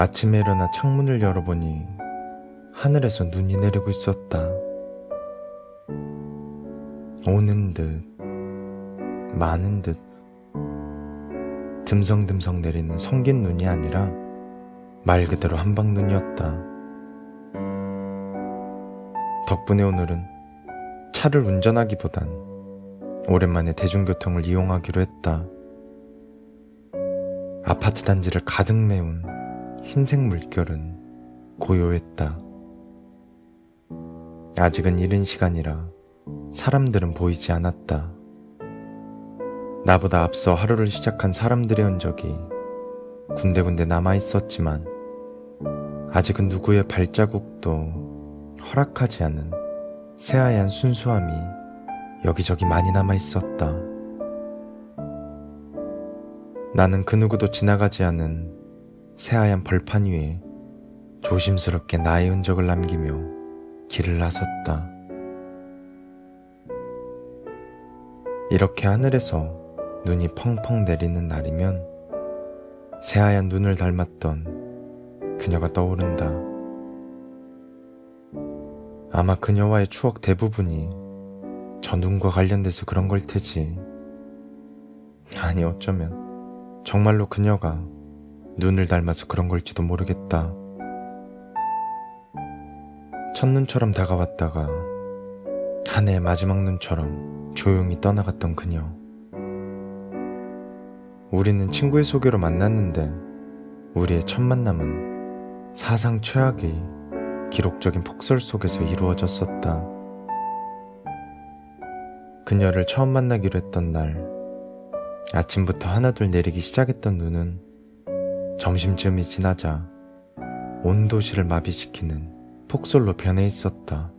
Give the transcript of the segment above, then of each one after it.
아침에 일어나 창문을 열어보니 하늘에서 눈이 내리고 있었다. 오는 듯 많은 듯 듬성듬성 내리는 성긴 눈이 아니라 말 그대로 한방눈이었다. 덕분에 오늘은 차를 운전하기보단 오랜만에 대중교통을 이용하기로 했다. 아파트 단지를 가득 메운 흰색 물결은 고요했다. 아직은 이른 시간이라 사람들은 보이지 않았다. 나보다 앞서 하루를 시작한 사람들의 흔적이 군데군데 남아있었지만 아직은 누구의 발자국도 허락하지 않은 새하얀 순수함이 여기저기 많이 남아있었다. 나는 그 누구도 지나가지 않은 새하얀 벌판 위에 조심스럽게 나의 흔적을 남기며 길을 나섰다. 이렇게 하늘에서 눈이 펑펑 내리는 날이면 새하얀 눈을 닮았던 그녀가 떠오른다. 아마 그녀와의 추억 대부분이 저 눈과 관련돼서 그런 걸 테지. 아니, 어쩌면 정말로 그녀가 눈을 닮아서 그런 걸지도 모르겠다. 첫눈처럼 다가왔다가 한 해의 마지막 눈처럼 조용히 떠나갔던 그녀. 우리는 친구의 소개로 만났는데 우리의 첫 만남은 사상 최악의 기록적인 폭설 속에서 이루어졌었다. 그녀를 처음 만나기로 했던 날, 아침부터 하나둘 내리기 시작했던 눈은 점심쯤이 지나자 온 도시를 마비시키는 폭설로 변해 있었다.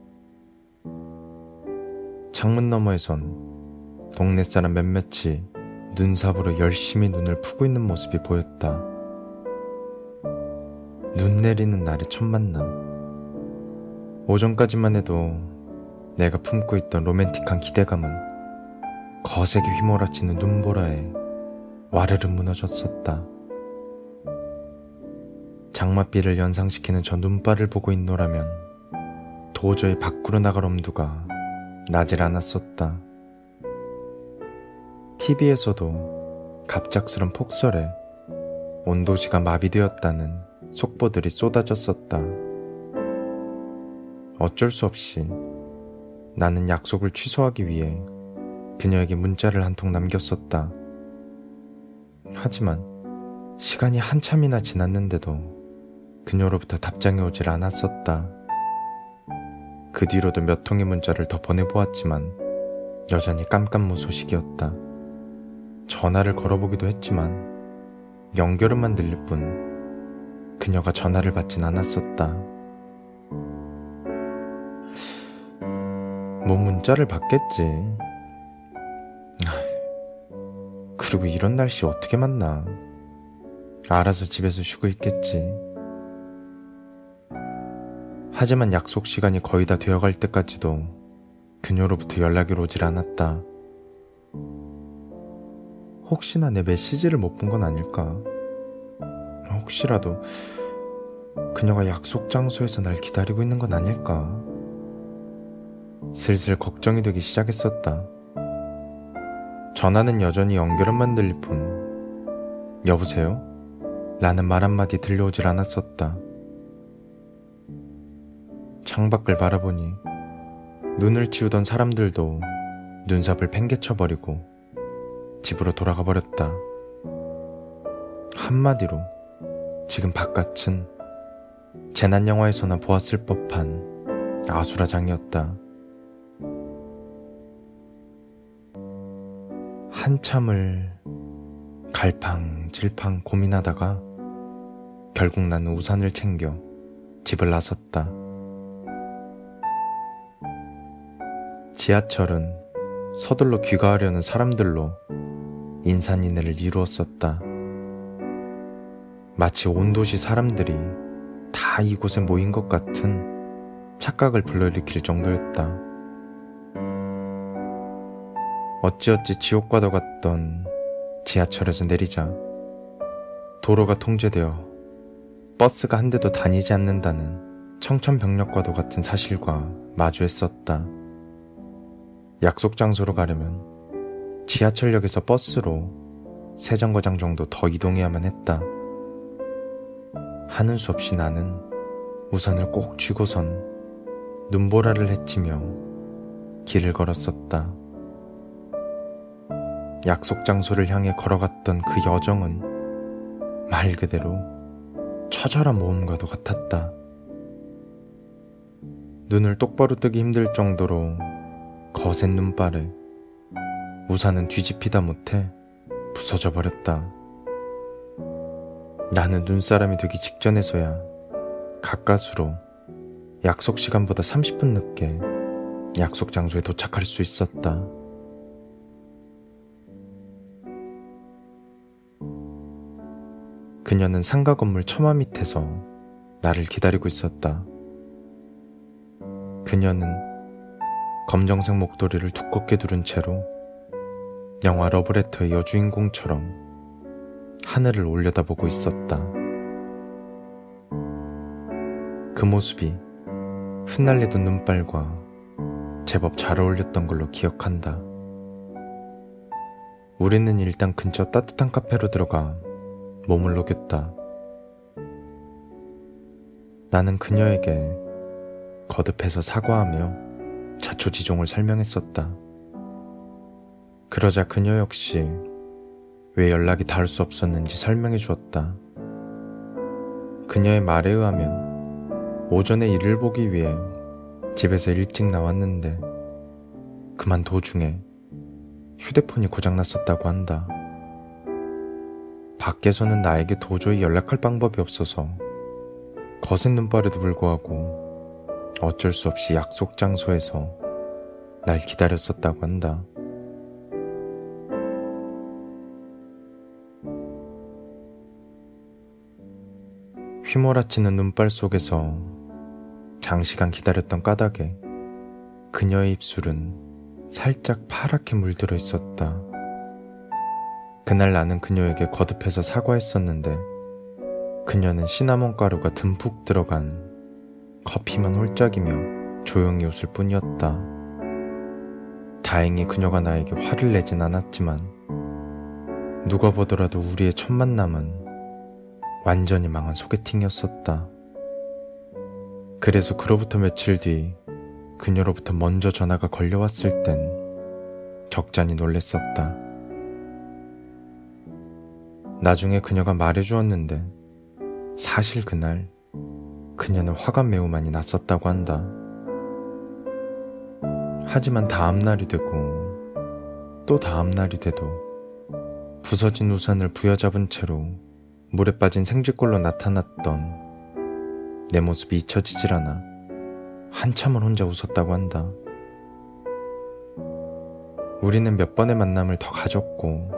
창문 너머에선 동네 사람 몇몇이 눈삽으로 열심히 눈을 푸고 있는 모습이 보였다. 눈 내리는 날의 첫 만남. 오전까지만 해도 내가 품고 있던 로맨틱한 기대감은 거세게 휘몰아치는 눈보라에 와르르 무너졌었다. 장맛비를 연상시키는 저 눈발을 보고 있노라면 도저히 밖으로 나갈 엄두가 나질 않았었다. TV에서도 갑작스런 폭설에 온 도시가 마비되었다는 속보들이 쏟아졌었다. 어쩔 수 없이 나는 약속을 취소하기 위해 그녀에게 문자를 한 통 남겼었다. 하지만 시간이 한참이나 지났는데도 그녀로부터 답장이 오질 않았었다. 그 뒤로도 몇 통의 문자를 더 보내보았지만 여전히 깜깜무소식이었다. 전화를 걸어보기도 했지만 연결음만 들릴 뿐 그녀가 전화를 받진 않았었다. 뭐 문자를 받겠지. 그리고 이런 날씨 어떻게 만나. 알아서 집에서 쉬고 있겠지. 하지만 약속 시간이 거의 다 되어갈 때까지도 그녀로부터 연락이 오질 않았다. 혹시나 내 메시지를 못 본 건 아닐까? 혹시라도 그녀가 약속 장소에서 날 기다리고 있는 건 아닐까? 슬슬 걱정이 되기 시작했었다. 전화는 여전히 연결음만 들릴 뿐 여보세요? 라는 말 한마디 들려오질 않았었다. 창밖을 바라보니 눈을 치우던 사람들도 눈삽을 팽개쳐버리고 집으로 돌아가 버렸다. 한마디로 지금 바깥은 재난영화에서나 보았을 법한 아수라장이었다. 한참을 갈팡질팡 고민하다가 결국 나는 우산을 챙겨 집을 나섰다. 지하철은 서둘러 귀가하려는 사람들로 인산인해를 이루었었다. 마치 온 도시 사람들이 다 이곳에 모인 것 같은 착각을 불러일으킬 정도였다. 어찌어찌 지옥과도 같던 지하철에서 내리자 도로가 통제되어 버스가 한 대도 다니지 않는다는 청천벽력과도 같은 사실과 마주했었다. 약속 장소로 가려면 지하철역에서 버스로 3정거장 정도 더 이동해야만 했다. 하는 수 없이 나는 우산을 꼭 쥐고선 눈보라를 헤치며 길을 걸었었다. 약속 장소를 향해 걸어갔던 그 여정은 말 그대로 처절한 모험과도 같았다. 눈을 똑바로 뜨기 힘들 정도로 거센 눈발에 우산은 뒤집히다 못해 부서져 버렸다. 나는 눈사람이 되기 직전에서야 가까스로 약속 시간보다 30분 늦게 약속 장소에 도착할 수 있었다. 그녀는 상가 건물 처마 밑에서 나를 기다리고 있었다. 그녀는 검정색 목도리를 두껍게 두른 채로 영화 러브레터의 여주인공처럼 하늘을 올려다보고 있었다. 그 모습이 흩날리던 눈발과 제법 잘 어울렸던 걸로 기억한다. 우리는 일단 근처 따뜻한 카페로 들어가 몸을 녹였다. 나는 그녀에게 거듭해서 사과하며 자초지종을 설명했었다. 그러자 그녀 역시 왜 연락이 닿을 수 없었는지 설명해 주었다. 그녀의 말에 의하면 오전에 일을 보기 위해 집에서 일찍 나왔는데 그만 도중에 휴대폰이 고장났었다고 한다. 밖에서는 나에게 도저히 연락할 방법이 없어서 거센 눈발에도 불구하고 어쩔 수 없이 약속 장소에서 날 기다렸었다고 한다. 휘몰아치는 눈발 속에서 장시간 기다렸던 까닭에 그녀의 입술은 살짝 파랗게 물들어 있었다. 그날 나는 그녀에게 거듭해서 사과했었는데 그녀는 시나몬 가루가 듬뿍 들어간 커피만 홀짝이며 조용히 웃을 뿐이었다. 다행히 그녀가 나에게 화를 내진 않았지만 누가 보더라도 우리의 첫 만남은 완전히 망한 소개팅이었었다. 그래서 그로부터 며칠 뒤 그녀로부터 먼저 전화가 걸려왔을 땐 적잖이 놀랬었다. 나중에 그녀가 말해주었는데 사실 그날 그녀는 화가 매우 많이 났었다고 한다. 하지만 다음날이 되고 또 다음날이 돼도 부서진 우산을 부여잡은 채로 물에 빠진 생쥐꼴로 나타났던 내 모습이 잊혀지질 않아 한참을 혼자 웃었다고 한다. 우리는 몇 번의 만남을 더 가졌고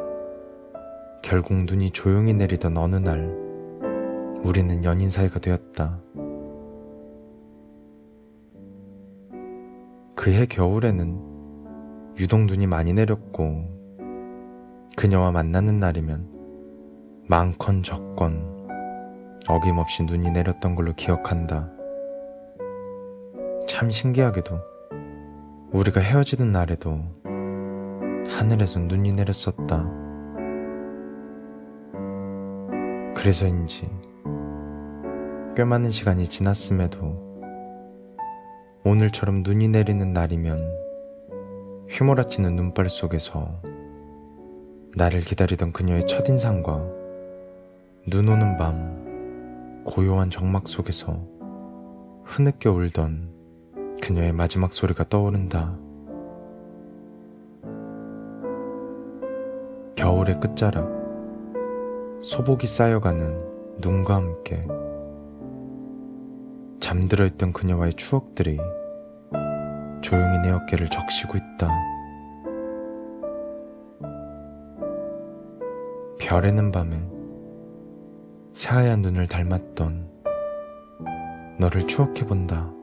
결국 눈이 조용히 내리던 어느 날 우리는 연인 사이가 되었다. 그해 겨울에는 유독 눈이 많이 내렸고 그녀와 만나는 날이면 많건 적건 어김없이 눈이 내렸던 걸로 기억한다. 참 신기하게도 우리가 헤어지는 날에도 하늘에서 눈이 내렸었다. 그래서인지 꽤 많은 시간이 지났음에도 오늘처럼 눈이 내리는 날이면 휘몰아치는 눈발 속에서 나를 기다리던 그녀의 첫인상과 눈 오는 밤 고요한 정막 속에서 흐느껴 울던 그녀의 마지막 소리가 떠오른다. 겨울의 끝자락, 소복이 쌓여가는 눈과 함께 잠들어 있던 그녀와의 추억들이 조용히 내 어깨를 적시고 있다. 별에는 밤에 새하얀 눈을 닮았던 너를 추억해본다.